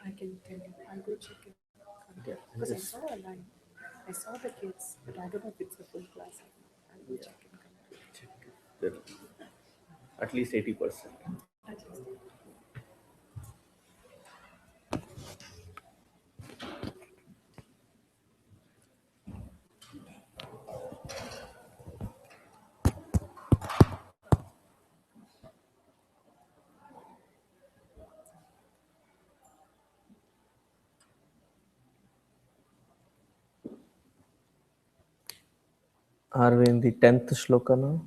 I can tell you. I'll go check it. Because I saw a line. I saw the kids, but I don't know if it's the full class. I'll go check and come back. At least 80%. At least. Are we in the 10th shloka now?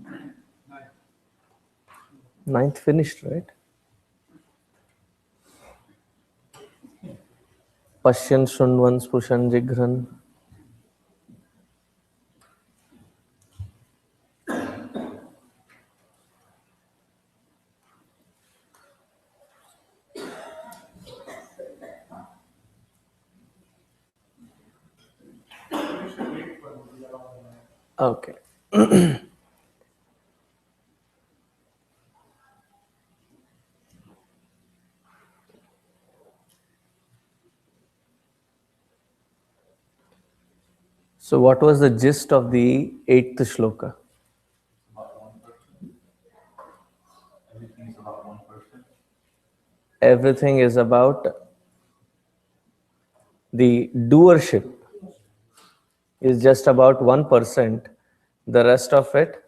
Ninth finished, right? Pashyan Shunvan Spushan Jigran. Okay. So what was the gist of the 8th shloka? Everything is about the doership is just about 1%. The rest of it,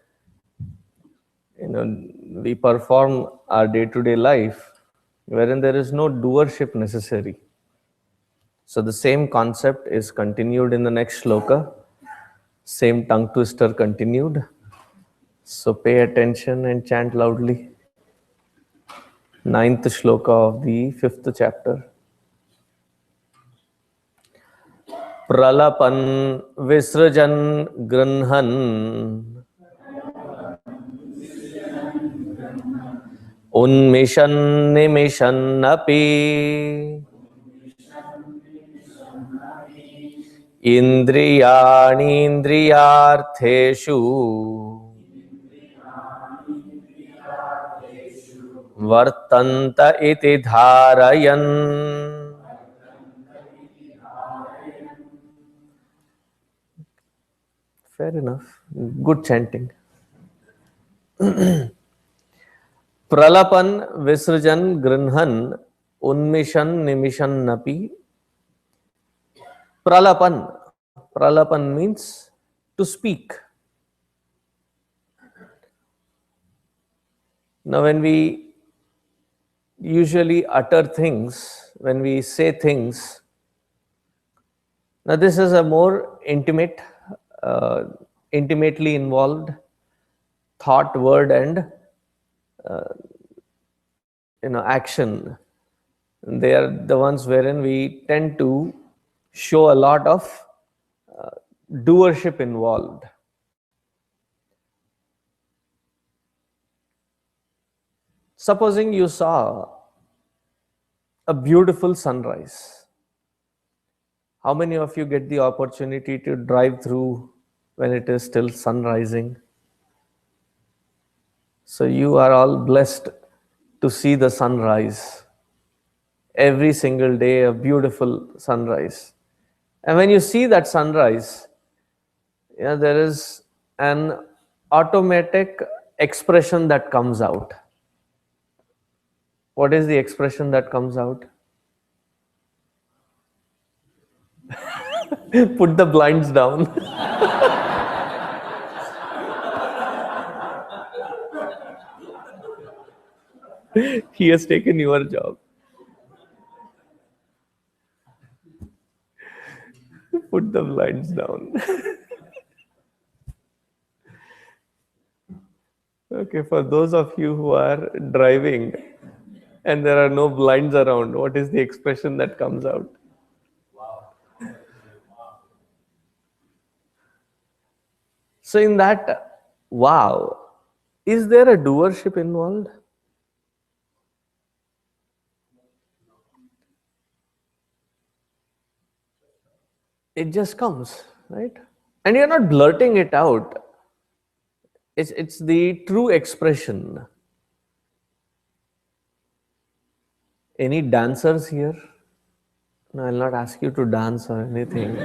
we perform our day-to-day life wherein there is no doership necessary. So the same concept is continued in the next shloka. Same tongue twister continued. So pay attention and chant loudly. Ninth shloka of the 5th chapter. Pralapan visrajan granhan unmishan nimishan api indriyanindriyartheshu vartanta iti dharayan. Fair enough. Good chanting. Pralapan visrajan granhan unmishan nimishan napi. Pralapan. Pralapan means to speak. Now when we usually utter things, when we say things, now this is a more intimately involved thought, word, and action. They are the ones wherein we tend to show a lot of doership involved. Supposing you saw a beautiful sunrise. How many of you get the opportunity to drive through when it is still sun rising? So you are all blessed to see the sunrise. Every single day, a beautiful sunrise. And when you see that sunrise, there is an automatic expression that comes out. What is the expression that comes out? Put the blinds down. He has taken your job. Put the blinds down. Okay, for those of you who are driving and there are no blinds around, what is the expression that comes out? So in that wow, is there a doership involved? It just comes, right? And you're not blurting it out. It's the true expression. Any dancers here? No, I'll not ask you to dance or anything.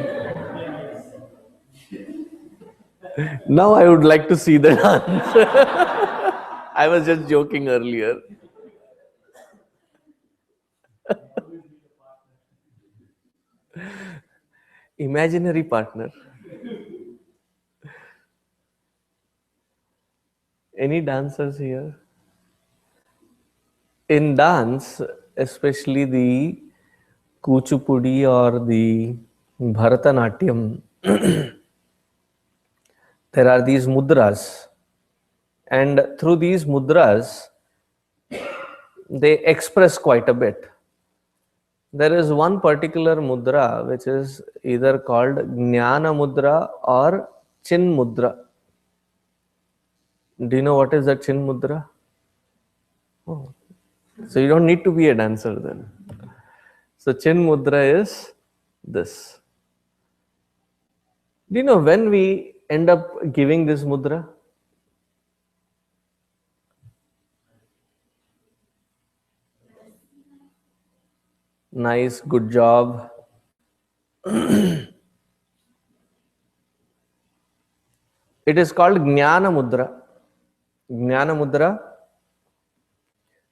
Now I would like to see the dance. I was just joking earlier. Imaginary partner. Any dancers here? In dance, especially the Kuchipudi or the Bharatanatyam, there are these mudras, and through these mudras, they express quite a bit. There is one particular mudra which is either called Jnana mudra or Chin mudra. Do you know what is the Chin mudra? Oh, so you don't need to be a dancer then. So Chin mudra is this. Do you know when we end up giving this mudra? Nice, good job. It is called Jnana mudra. Jnana mudra.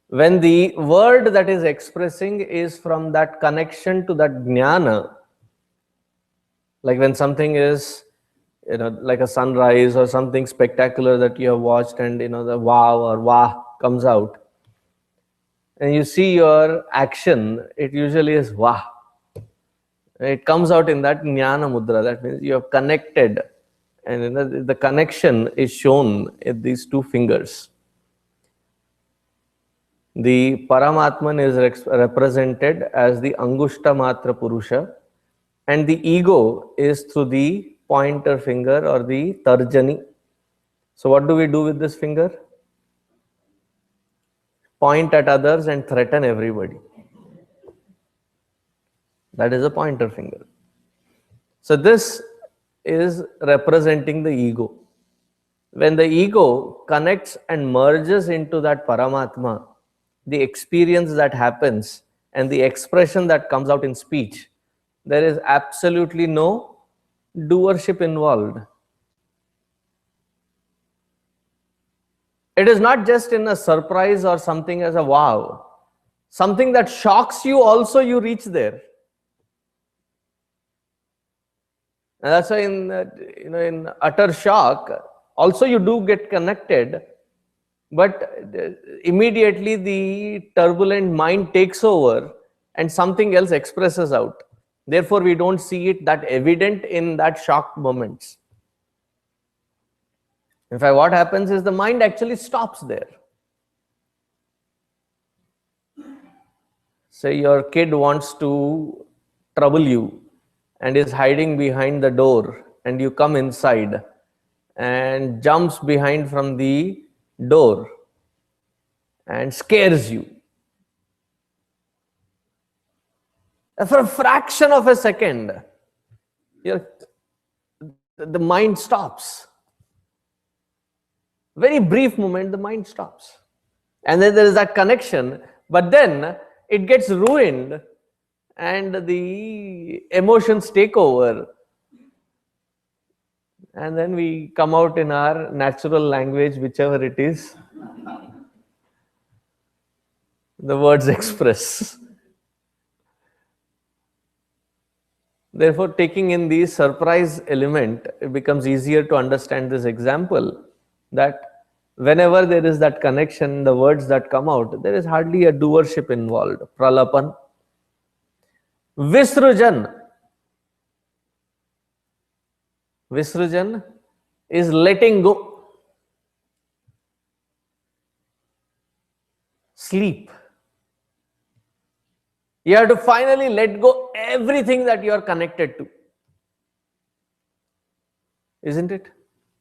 When the word that is expressing is from that connection to that jnana, like when something is, like a sunrise or something spectacular that you have watched, and the wow or wah comes out, and you see your action, it usually is wah. It comes out in that jnana mudra. That means you have connected, and the connection is shown in these two fingers. The Paramatman is represented as the Angushta Matra Purusha, and the ego is through the pointer finger or the Tarjani. So what do we do with this finger? Point at others and threaten everybody. That is a pointer finger. So this is representing the ego. When the ego connects and merges into that Paramatma, the experience that happens and the expression that comes out in speech, there is absolutely no doership involved. It is not just in a surprise or something as a wow. Something that shocks you also, you reach there. And that's why in utter shock, also you do get connected, but immediately the turbulent mind takes over and something else expresses out. Therefore, we don't see it that evident in that shocked moments. In fact, what happens is the mind actually stops there. Say your kid wants to trouble you and is hiding behind the door, and you come inside and jumps behind from the door and scares you. For a fraction of a second, the mind stops. Very brief moment, the mind stops. And then there is that connection, but then it gets ruined and the emotions take over. And then we come out in our natural language, whichever it is, the words express. Therefore, taking in the surprise element, it becomes easier to understand this example, that whenever there is that connection, the words that come out, there is hardly a doership involved. Pralapan. Visrujan. Visrujan is letting go. Sleep. You have to finally let go everything that you are connected to. Isn't it?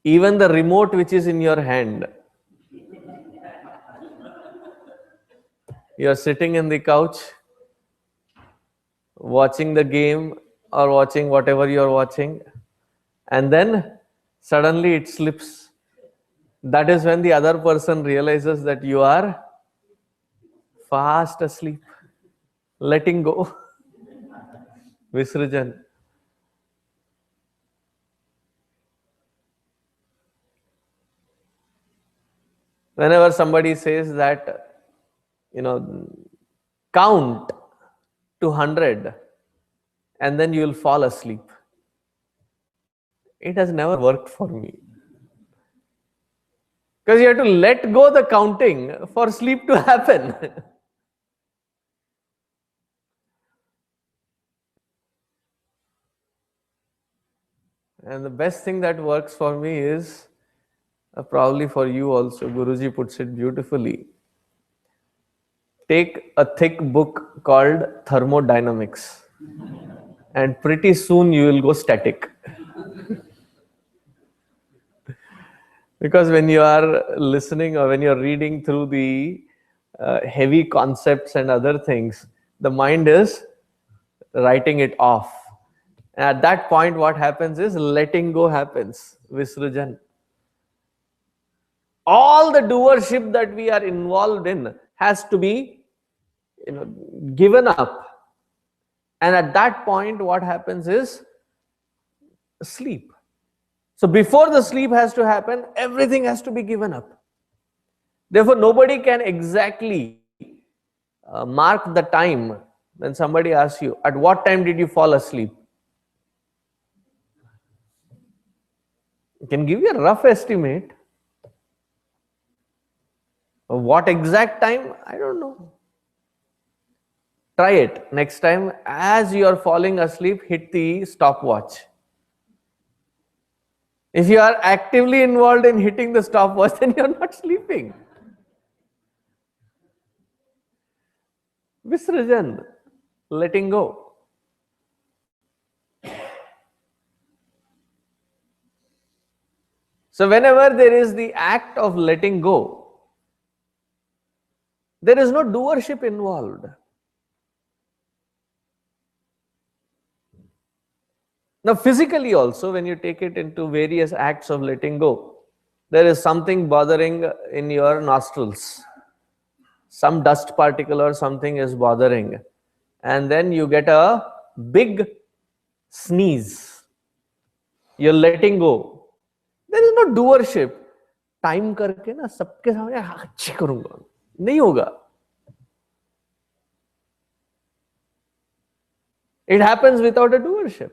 Even the remote which is in your hand. You are sitting in the couch, watching the game or watching whatever you are watching, and then suddenly it slips. That is when the other person realizes that you are fast asleep, letting go. Visrajan. Whenever somebody says that, count to 100 and then you will fall asleep, it has never worked for me. Because you have to let go the counting for sleep to happen. And the best thing that works for me is, probably for you also, Guruji puts it beautifully. Take a thick book called Thermodynamics, and pretty soon you will go static. Because when you are listening or when you're reading through the heavy concepts and other things, the mind is writing it off. And at that point, what happens is letting go happens, Visrujan. All the doership that we are involved in has to be given up. And at that point, what happens is sleep. So before the sleep has to happen, everything has to be given up. Therefore, nobody can exactly mark the time when somebody asks you, at what time did you fall asleep? You can give you a rough estimate. What exact time? I don't know. Try it. Next time, as you are falling asleep, hit the stopwatch. If you are actively involved in hitting the stopwatch, then you are not sleeping. Visrajan, letting go. So whenever there is the act of letting go, there is no doership involved. Now physically also, when you take it into various acts of letting go, there is something bothering in your nostrils. Some dust particle or something is bothering. And then you get a big sneeze. You're letting go. There is no doership. Time करके ना सबके सामने अच्छी करूंगा, नहीं होगा. It happens without a doership.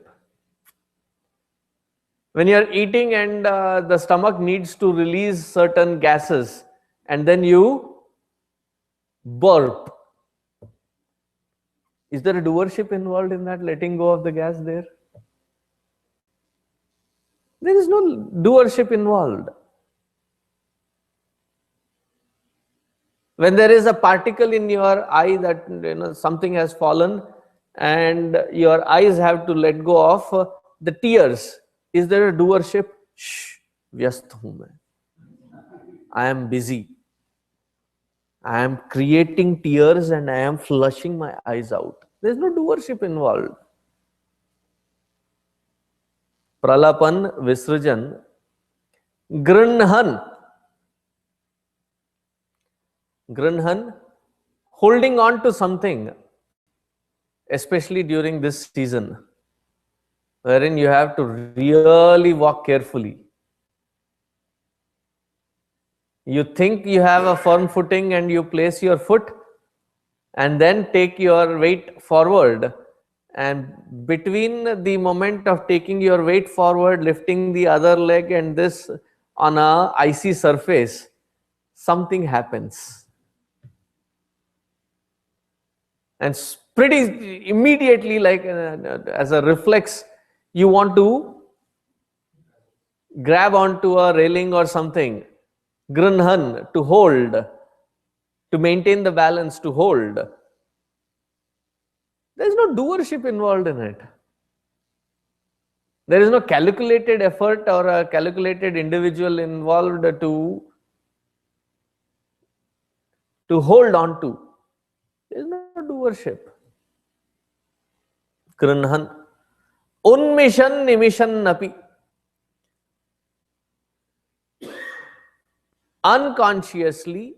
When you are eating and the stomach needs to release certain gases, and then you burp. Is there a doership involved in that, letting go of the gas there? There is no doership involved. When there is a particle in your eye that something has fallen and your eyes have to let go of the tears, is there a doership? Shh, vyast hu main. I am busy. I am creating tears and I am flushing my eyes out. There is no doership involved. Pralapan, Visrajan, Grinhan. Grinhan, holding on to something, especially during this season, wherein you have to really walk carefully. You think you have a firm footing and you place your foot and then take your weight forward, and between the moment of taking your weight forward, lifting the other leg and this on a icy surface, something happens. And pretty immediately, like as a reflex, you want to grab onto a railing or something, grinhan, to hold, to maintain the balance, to hold. There is no doership involved in it. There is no calculated effort or a calculated individual involved to hold on to. There is no doership. Grinhan. Unmishan nimishan napi. Unconsciously,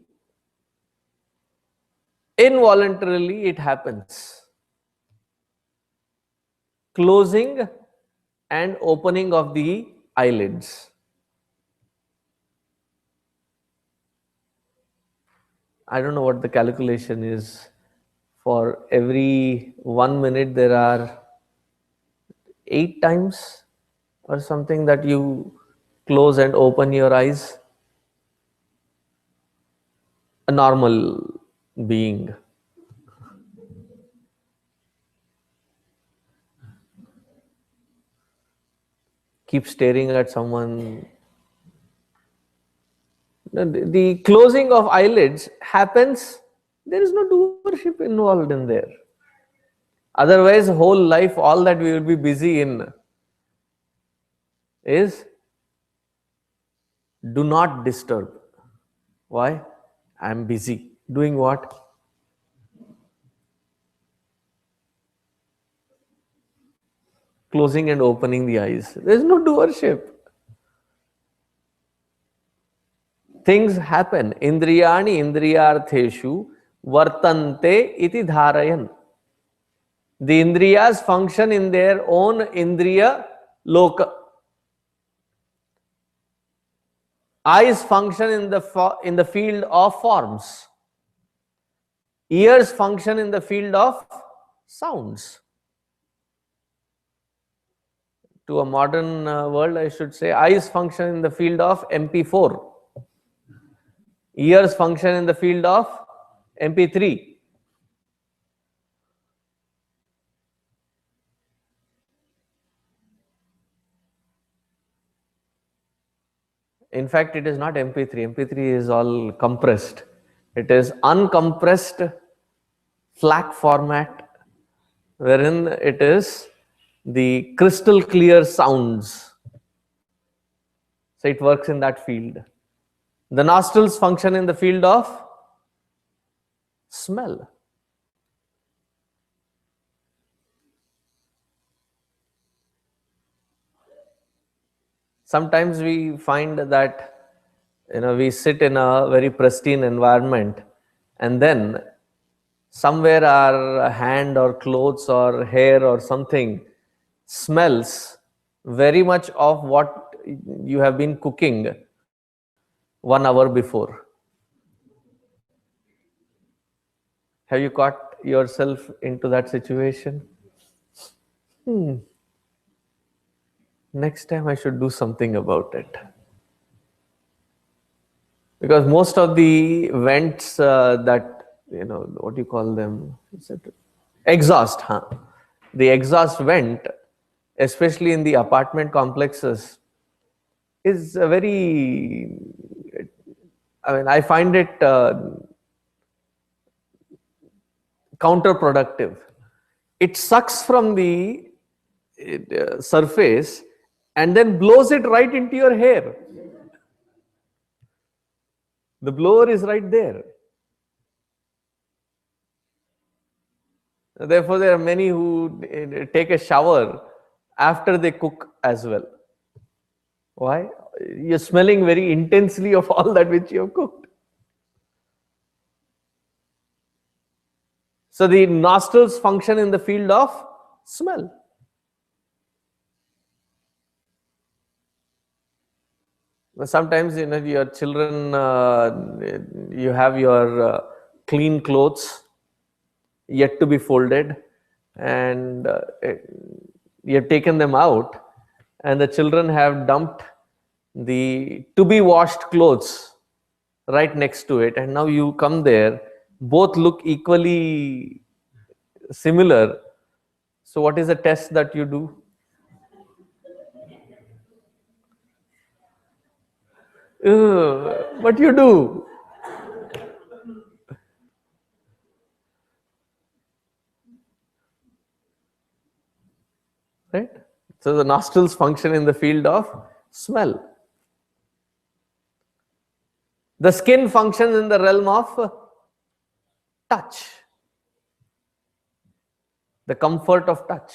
involuntarily, it happens. closing and opening of the eyelids. I don't know what the calculation is. For every 1 minute, there are 8 times or something that you close and open your eyes. A normal being. Keep staring at someone. The closing of eyelids happens, there is no doership involved in there. Otherwise, whole life, all that we will be busy in is do not disturb. Why? I am busy. Doing what? Closing and opening the eyes. There is no doership. Things happen. Indriyani indriyartheshu vartante iti dharayan. The indriyas function in their own indriya loka. Eyes function in the field of forms. Ears function in the field of sounds. To a modern world, I should say, eyes function in the field of MP4. Ears function in the field of MP3. In fact, it is not MP3. MP3 is all compressed. It is uncompressed FLAC format, wherein it is the crystal clear sounds. So it works in that field. The nostrils function in the field of smell. Sometimes we find that we sit in a very pristine environment, and then somewhere our hand or clothes or hair or something smells very much of what you have been cooking 1 hour before. Have you caught yourself into that situation? Next time I should do something about it. Because most of the vents that, what do you call them? Exhaust, huh? The exhaust vent, especially in the apartment complexes, is a very, I find it counterproductive. It sucks from the surface and then blows it right into your hair. The blower is right there. Therefore, there are many who take a shower after they cook as well. Why? You're smelling very intensely of all that which you have cooked. So the nostrils function in the field of smell. Sometimes, your children, you have your clean clothes yet to be folded, and you have taken them out, and the children have dumped the to be washed clothes right next to it, and now you come there, both look equally similar. So what is the test that you do? What you do? Right? So the nostrils function in the field of smell. The skin functions in the realm of touch. The comfort of touch.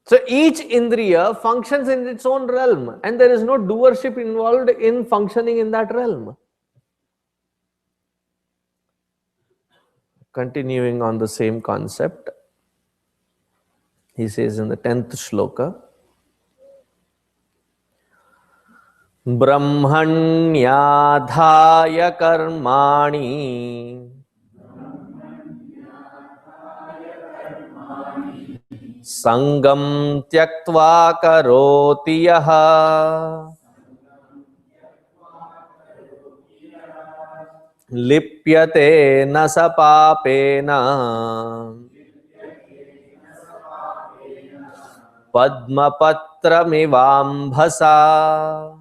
So each indriya functions in its own realm, and there is no doership involved in functioning in that realm. Continuing on the same concept, he says in the 10th shloka, Brahmanyadhaya karmani sangam tyaktva karoti yaha lipyate na sa papena padmapatramivambhasa.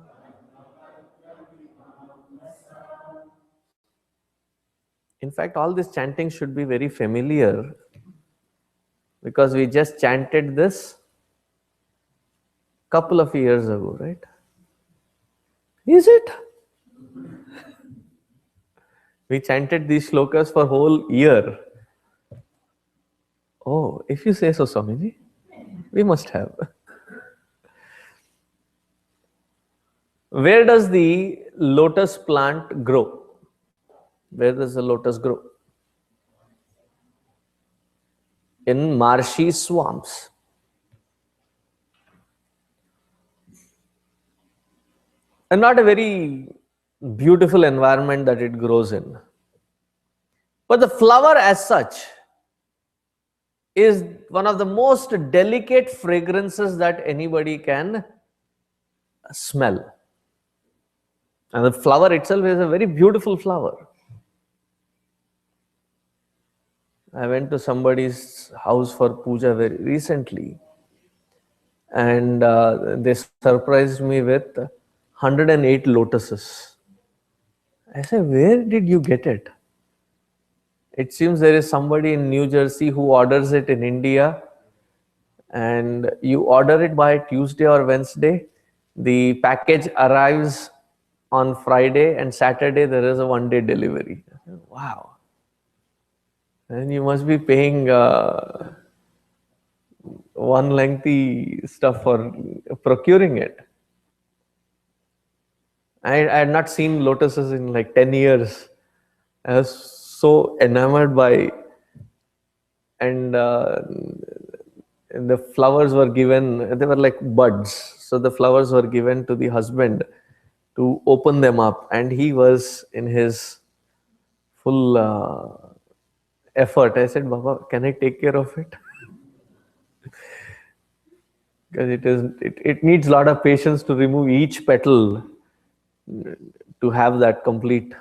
In fact, all this chanting should be very familiar because we just chanted this couple of years ago, right? Is it? We chanted these shlokas for whole year. Oh, if you say so, Swamiji, we must have. Where does the lotus plant grow? Where does the lotus grow? In marshy swamps. And not a very beautiful environment that it grows in. But the flower as such is one of the most delicate fragrances that anybody can smell. And the flower itself is a very beautiful flower. I went to somebody's house for puja very recently, and they surprised me with 108 lotuses. I said, where did you get it? It seems there is somebody in New Jersey who orders it in India, and you order it by Tuesday or Wednesday. The package arrives on Friday, and Saturday there is a one-day delivery. Wow. And you must be paying one lengthy stuff for procuring it. I had not seen lotuses in like 10 years. I was so enamored by, and the flowers were given, they were like buds. So the flowers were given to the husband to open them up, and he was in his full effort. I said, Baba, can I take care of it? Because it needs a lot of patience to remove each petal to have that complete.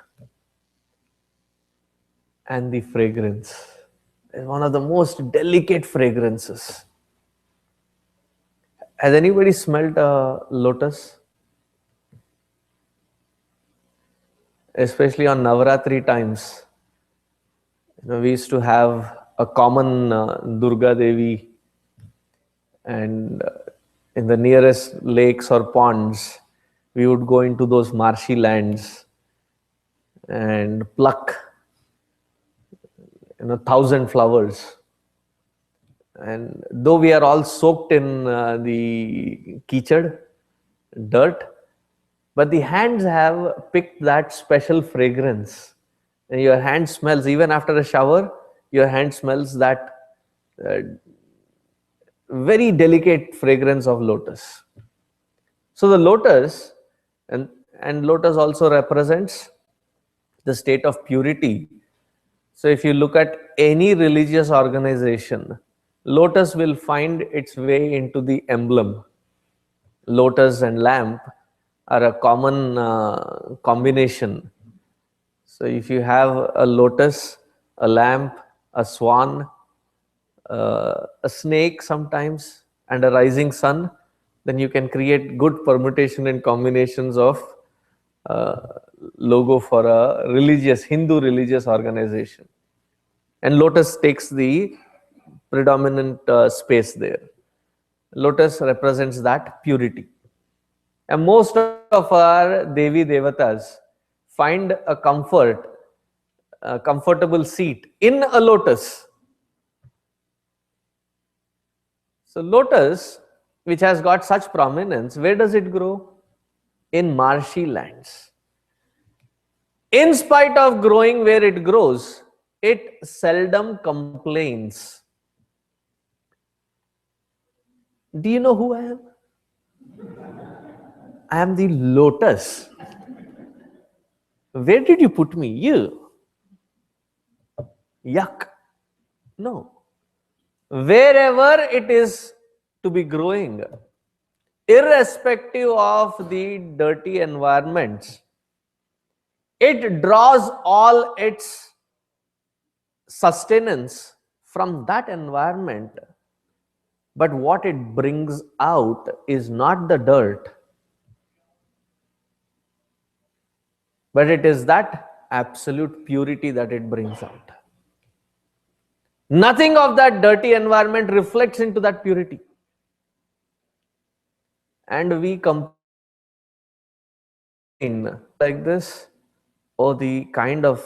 And the fragrance is one of the most delicate fragrances. Has anybody smelled a lotus? Especially on Navaratri times. We used to have a common Durga Devi, and in the nearest lakes or ponds, we would go into those marshy lands and pluck 1,000 flowers. And though we are all soaked in the kichad, dirt, but the hands have picked that special fragrance. And your hand smells, even after a shower, your hand smells that very delicate fragrance of lotus. So the lotus, and lotus also represents the state of purity. So if you look at any religious organization, lotus will find its way into the emblem. Lotus and lamp are a common combination. So if you have a lotus, a lamp, a swan, a snake sometimes, and a rising sun, then you can create good permutation and combinations of logo for a Hindu religious organization. And lotus takes the predominant space there. Lotus represents that purity. And most of our Devi Devatas find a comfortable seat in a lotus. So lotus, which has got such prominence, where does it grow? In marshy lands. In spite of growing where it grows, it seldom complains. Do you know who I am? I am the lotus. Where did you put me? You. Yuck. No. Wherever it is to be growing, irrespective of the dirty environments, it draws all its sustenance from that environment. But what it brings out is not the dirt, but it is that absolute purity that it brings out. Nothing of that dirty environment reflects into that purity. And we complain like this, or the kind of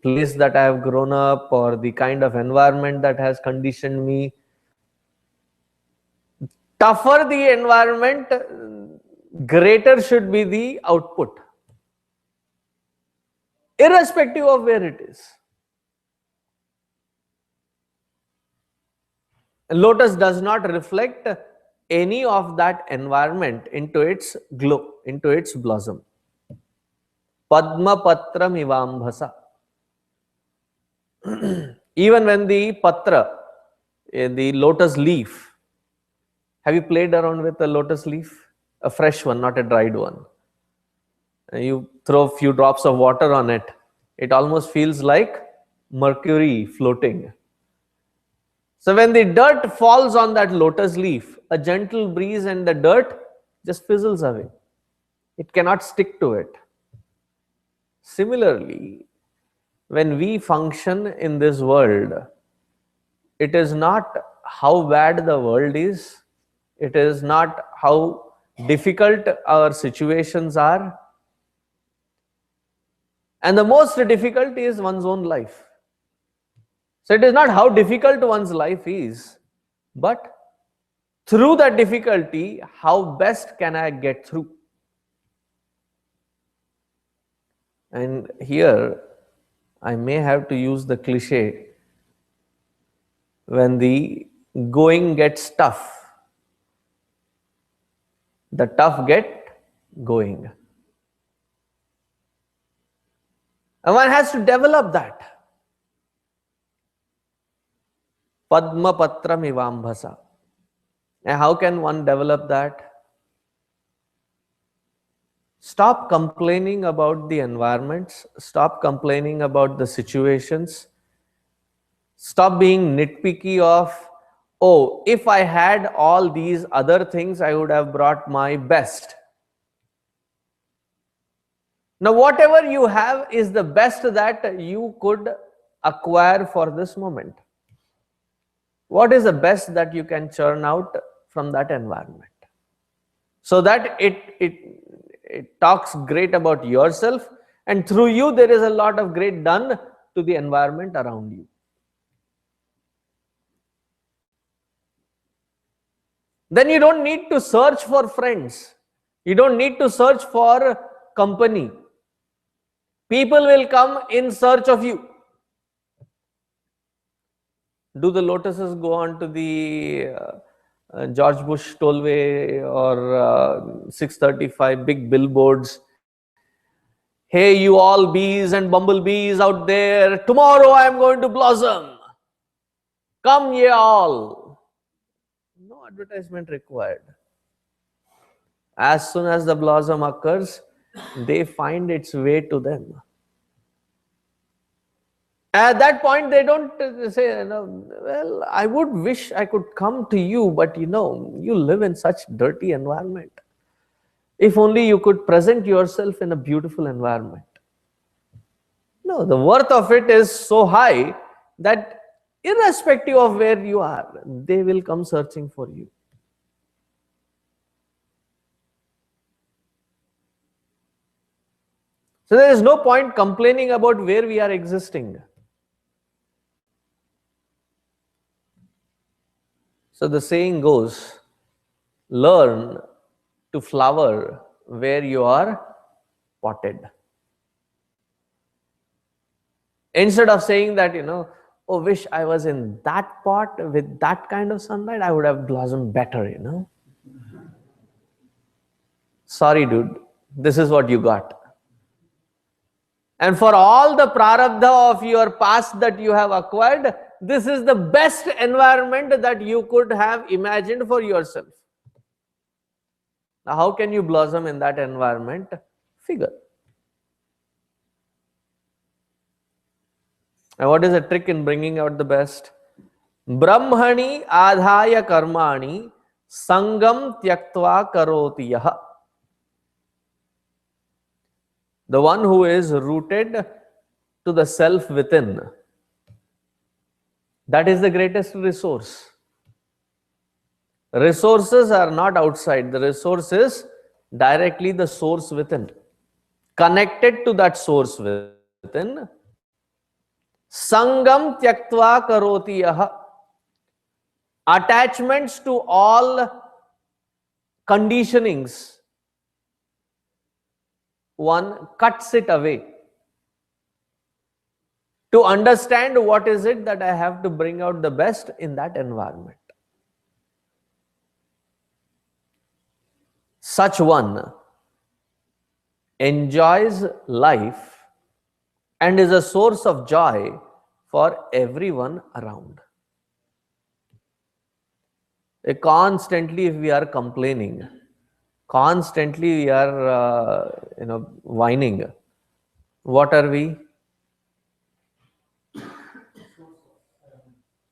place that I have grown up, or the kind of environment that has conditioned me. Tougher the environment, greater should be the output, irrespective of where it is. Lotus does not reflect any of that environment into its glow, into its blossom. Padma patram ivambhasa. Even when the patra, the lotus leaf, have you played around with a lotus leaf? A fresh one, not a dried one. You throw a few drops of water on it, it almost feels like mercury floating. So when the dirt falls on that lotus leaf, a gentle breeze and the dirt just fizzles away. It cannot stick to it. Similarly, when we function in this world, it is not how bad the world is, it is not how difficult our situations are, and the most difficult is one's own life. So it is not how difficult one's life is, but through that difficulty, how best can I get through? And here, I may have to use the cliche, when the going gets tough, the tough get going. And one has to develop that. Padma patram ivambhasa. And how can one develop that? Stop complaining about the environments. Stop complaining about the situations. Stop being nitpicky of, oh, if I had all these other things, I would have brought my best. Now, whatever you have is the best that you could acquire for this moment. What is the best that you can churn out from that environment? So that it talks great about yourself, and through you there is a lot of great done to the environment around you. Then you don't need to search for friends. You don't need to search for company. People will come in search of you. Do the lotuses go on to the George Bush tollway or 635 big billboards? Hey, you all bees and bumblebees out there, tomorrow I am going to blossom. Come ye all. No advertisement required. As soon as the blossom occurs, they find its way to them. At that point, they don't say, well, I would wish I could come to you, but you live in such dirty environment. If only you could present yourself in a beautiful environment. No, the worth of it is so high that irrespective of where you are, they will come searching for you. So there is no point complaining about where we are existing. So the saying goes, learn to flower where you are potted. Instead of saying that, oh, wish I was in that pot with that kind of sunlight, I would have blossomed better. Sorry, dude, this is what you got. And for all the prarabdha of your past that you have acquired, this is the best environment that you could have imagined for yourself. Now, how can you blossom in that environment? Figure. And what is the trick in bringing out the best? Brahmani adhaya karmani sangam tyaktva karoti yaha. The one who is rooted to the self within. That is the greatest resource. Resources are not outside. The resource is directly the source within. Connected to that source within. Sangam tyaktva karoti yaha. Attachments to all conditionings, one cuts it away. To understand what is it that I have to bring out the best in that environment. Such one enjoys life and is a source of joy for everyone around. Constantly, if we are complaining, constantly we are, whining, what are we?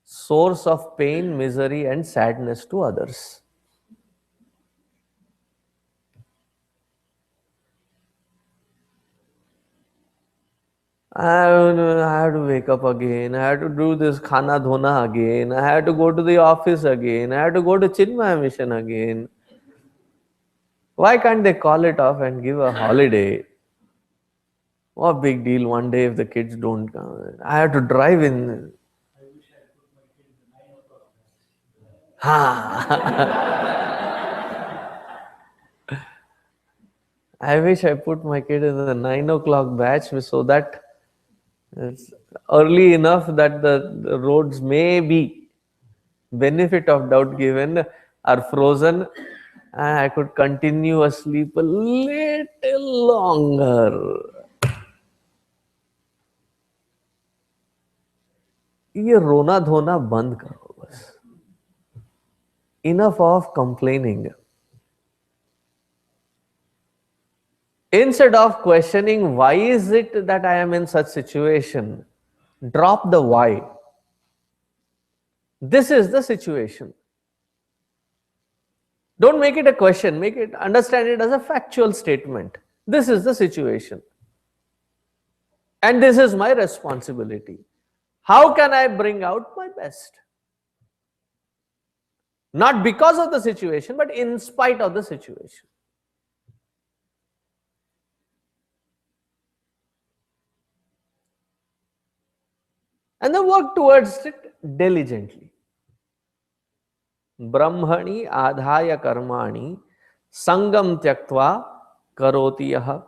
Source of pain, misery, and sadness to others. I have to wake up again. I have to do this khana dhona again. I have to go to the office again. I have to go to Chinmaya mission again. Why can't they call it off and give a holiday? What big deal one day if the kids don't come? I have to drive in. I wish I put my kid in the 9 o'clock batch so that it's early enough that the roads may be, benefit of doubt given, are frozen and I could continue asleep a little longer. ये रोना धोना बंद करो बस. Enough of complaining. Instead of questioning why is it that I am in such situation, drop the why. This is the situation. Don't make it a question, understand it as a factual statement. This is the situation. And this is my responsibility. How can I bring out my best? Not because of the situation, but in spite of the situation. And then work towards it diligently. Brahmani adhaya karmani sangam tyaktva karoti yaha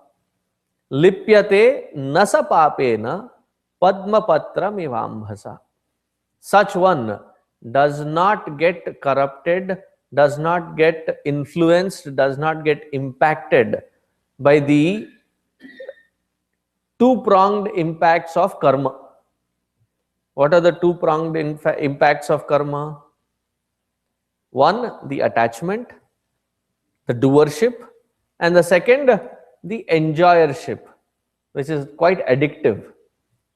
lipyate nasa papena padma patra mivambhasa. Such one does not get corrupted, does not get influenced, does not get impacted by the two-pronged impacts of karma. What are the two-pronged impacts of karma? One, the attachment, the doership, and the second, the enjoyership, which is quite addictive.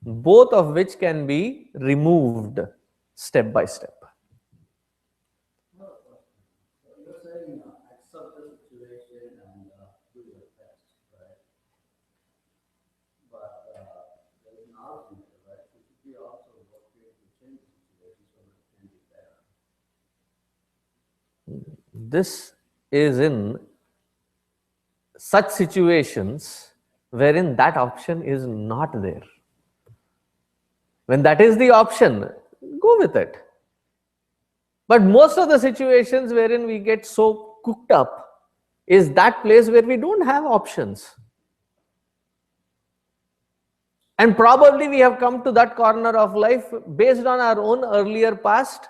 Both of which can be removed step by step. You're saying accept the situation and do your best, right? But there is an argument, right? We should be also working to change the situation so that it can be better. This is in such situations wherein that option is not there. When that is the option, go with it. But most of the situations wherein we get so cooked up is that place where we don't have options. And probably we have come to that corner of life based on our own earlier past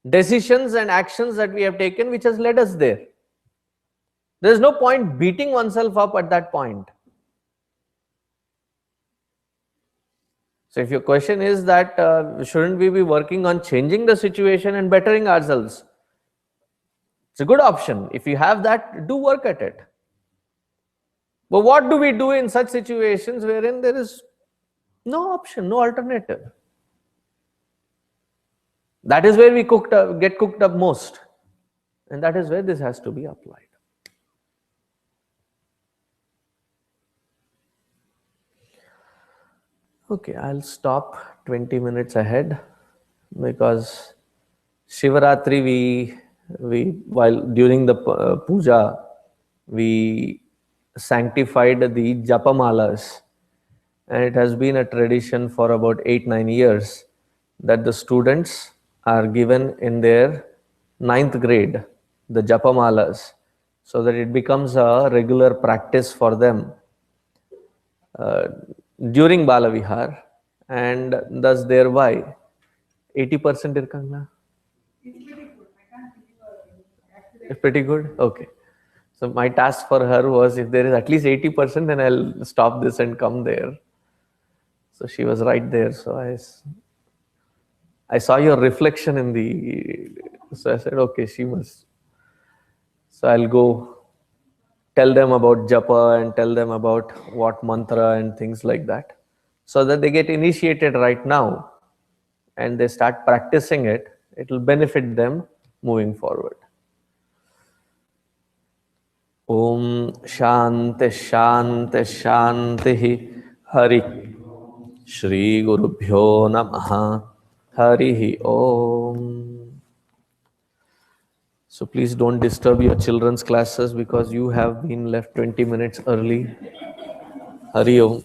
decisions and actions that we have taken, which has led us there. There is no point beating oneself up at that point. So if your question is that shouldn't we be working on changing the situation and bettering ourselves? It's a good option. If you have that, do work at it. But what do we do in such situations wherein there is no option, no alternative? That is where we get cooked up most. And that is where this has to be applied. Okay, I'll stop 20 minutes ahead because Shivaratri we while during the puja we sanctified the japamalas, and it has been a tradition for about 8-9 years that the students are given in their 9th grade the japamalas, so that it becomes a regular practice for them during Balavihar, and thus thereby 80% irkangla. It's pretty good. Okay. So my task for her was, if there is at least 80%, then I'll stop this and come there. So she was right there. So I saw your reflection in the. So I said, okay, she must. So I'll go tell them about japa and tell them about what mantra and things like that, so that they get initiated right now and they start practicing it. It will benefit them moving forward. Om Shanti Shanti Shanti Hari Shri Gurubhyo Namaha Hari Om. So please don't disturb your children's classes because you have been left 20 minutes early. Hari Om.